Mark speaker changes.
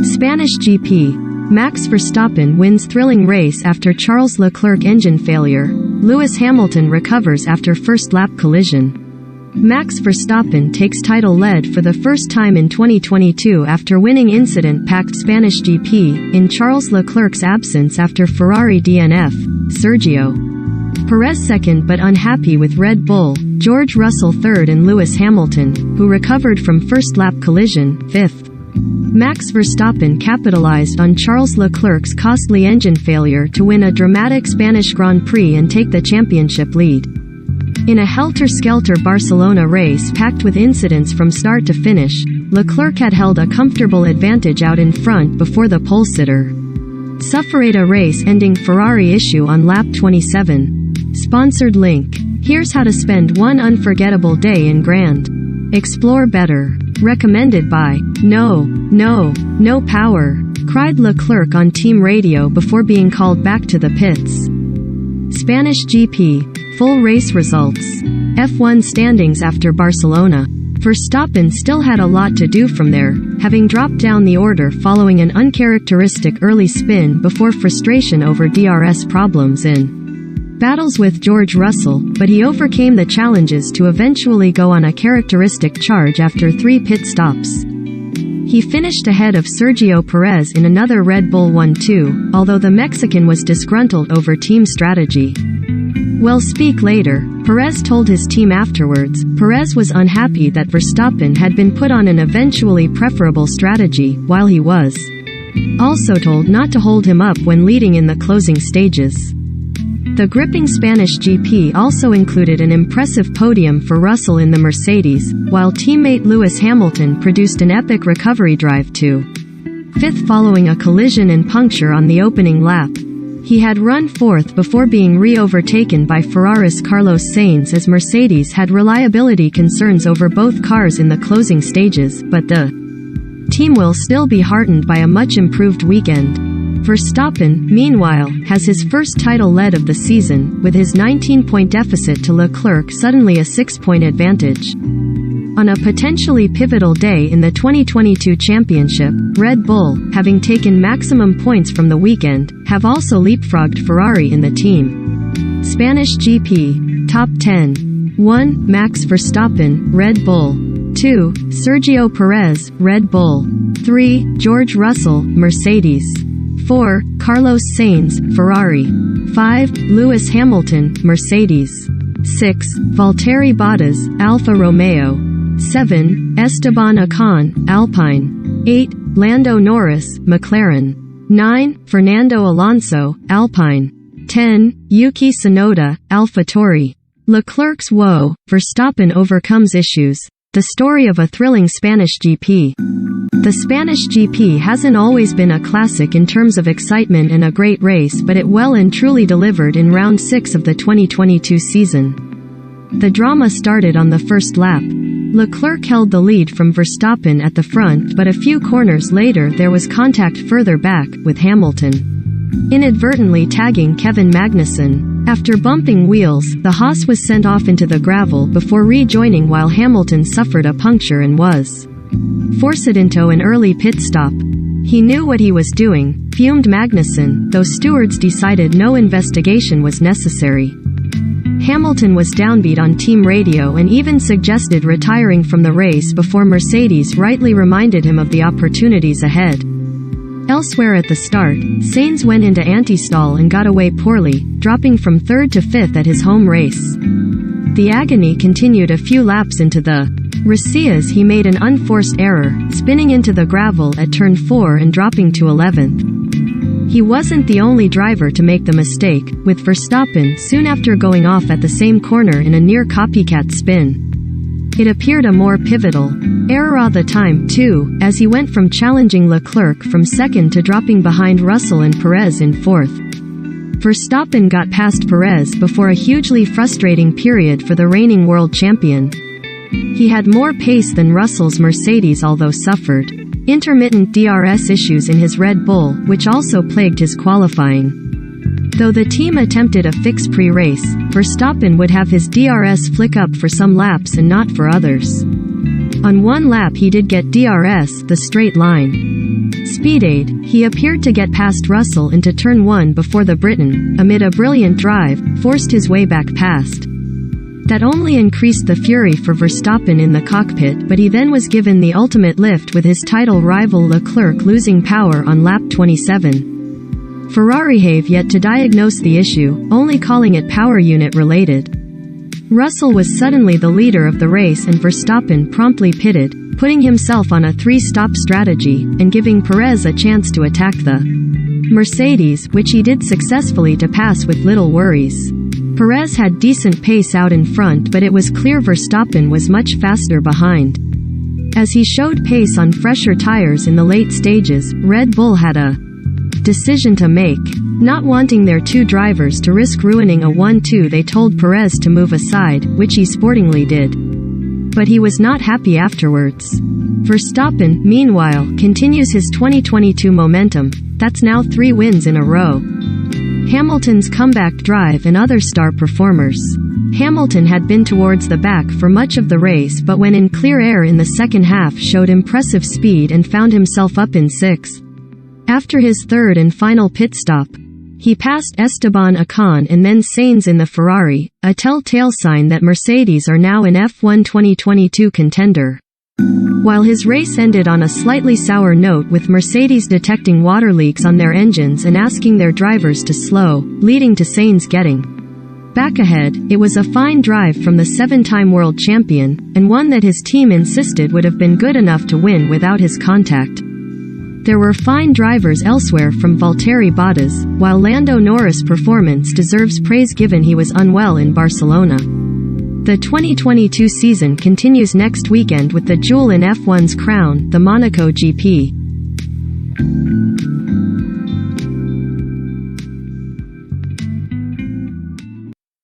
Speaker 1: Spanish GP. Max Verstappen wins thrilling race after Charles Leclerc engine failure. Lewis Hamilton recovers after first lap collision. Max Verstappen takes title lead for the first time in 2022 after winning incident-packed Spanish GP, in Charles Leclerc's absence after Ferrari DNF. Sergio Perez second but unhappy with Red Bull, George Russell third and Lewis Hamilton, who recovered from first lap collision, fifth. Max Verstappen capitalized on Charles Leclerc's costly engine failure to win a dramatic Spanish Grand Prix and take the championship lead. In a helter-skelter Barcelona race packed with incidents from start to finish, Leclerc had held a comfortable advantage out in front before the pole-sitter suffered a race-ending Ferrari issue on lap 27. Sponsored link. Here's how to spend one unforgettable day in Grand. Explore better. Recommended by No Power, cried Leclerc on team radio before being called back to the pits. Spanish GP. Full race results. F1 standings after Barcelona. Verstappen still had a lot to do from there, having dropped down the order following an uncharacteristic early spin before frustration over DRS problems in battles with George Russell, but he overcame the challenges to eventually go on a characteristic charge after 3 pit stops. He finished ahead of Sergio Perez in another Red Bull 1-2, although the Mexican was disgruntled over team strategy. We'll speak later, Perez told his team afterwards. Perez was unhappy that Verstappen had been put on an eventually preferable strategy, while he was also told not to hold him up when leading in the closing stages. The gripping Spanish GP also included an impressive podium for Russell in the Mercedes, while teammate Lewis Hamilton produced an epic recovery drive to fifth following a collision and puncture on the opening lap. He had run fourth before being re-overtaken by Ferrari's Carlos Sainz as Mercedes had reliability concerns over both cars in the closing stages, but the team will still be heartened by a much improved weekend. Verstappen, meanwhile, has his first title lead of the season, with his 19-point deficit to Leclerc suddenly a 6-point advantage. On a potentially pivotal day in the 2022 championship, Red Bull, having taken maximum points from the weekend, have also leapfrogged Ferrari in the team. Spanish GP. Top 10. 1. Max Verstappen, Red Bull. 2. Sergio Perez, Red Bull. 3. George Russell, Mercedes. 4. Carlos Sainz, Ferrari. 5. Lewis Hamilton, Mercedes. 6. Valtteri Bottas, Alfa Romeo. 7. Esteban Ocon, Alpine. 8. Lando Norris, McLaren. 9. Fernando Alonso, Alpine. 10. Yuki Tsunoda, AlphaTauri. Leclerc's woe, Verstappen overcomes issues. The story of a thrilling Spanish GP. The Spanish GP hasn't always been a classic in terms of excitement and a great race, but it well and truly delivered in round 6 of the 2022 season. The drama started on the first lap. Leclerc held the lead from Verstappen at the front, but a few corners later there was contact further back, with Hamilton inadvertently tagging Kevin Magnussen. After bumping wheels, the Haas was sent off into the gravel before rejoining while Hamilton suffered a puncture and was forced into an early pit stop. He knew what he was doing, fumed Magnussen, though stewards decided no investigation was necessary. Hamilton was downbeat on team radio and even suggested retiring from the race before Mercedes rightly reminded him of the opportunities ahead. Elsewhere at the start, Sainz went into anti-stall and got away poorly, dropping from 3rd to 5th at his home race. The agony continued a few laps into the race as he made an unforced error, spinning into the gravel at turn 4 and dropping to 11th. He wasn't the only driver to make the mistake, with Verstappen soon after going off at the same corner in a near copycat spin. It appeared a more pivotal error at the time, too, as he went from challenging Leclerc from 2nd to dropping behind Russell and Perez in 4th. Verstappen got past Perez before a hugely frustrating period for the reigning world champion. He had more pace than Russell's Mercedes, although suffered intermittent DRS issues in his Red Bull, which also plagued his qualifying. Though the team attempted a fix pre-race, Verstappen would have his DRS flick up for some laps and not for others. On one lap he did get DRS, the straight line. Speed aid, he appeared to get past Russell into turn 1 before the Briton, amid a brilliant drive, forced his way back past. That only increased the fury for Verstappen in the cockpit, but he then was given the ultimate lift with his title rival Leclerc losing power on lap 27. Ferrari have yet to diagnose the issue, only calling it power unit related. Russell was suddenly the leader of the race and Verstappen promptly pitted, putting himself on a 3-stop strategy, and giving Perez a chance to attack the Mercedes, which he did successfully to pass with little worries. Perez had decent pace out in front, but it was clear Verstappen was much faster behind. As he showed pace on fresher tires in the late stages, Red Bull had a decision to make. Not wanting their two drivers to risk ruining a 1-2, they told Perez to move aside, which he sportingly did. But he was not happy afterwards. Verstappen, meanwhile, continues his 2022 momentum. That's now 3 wins in a row. Hamilton's comeback drive and other star performers. Hamilton had been towards the back for much of the race, but when in clear air in the second half showed impressive speed and found himself up in 6th. After his third and final pit stop, he passed Esteban Ocon and then Sainz in the Ferrari, a telltale sign that Mercedes are now an F1 2022 contender. While his race ended on a slightly sour note, with Mercedes detecting water leaks on their engines and asking their drivers to slow, leading to Sainz getting back ahead, it was a fine drive from the 7-time world champion, and one that his team insisted would have been good enough to win without his contact. There were fine drivers elsewhere from Valtteri Bottas, while Lando Norris' performance deserves praise given he was unwell in Barcelona. The 2022 season continues next weekend with the jewel in F1's crown, the Monaco GP.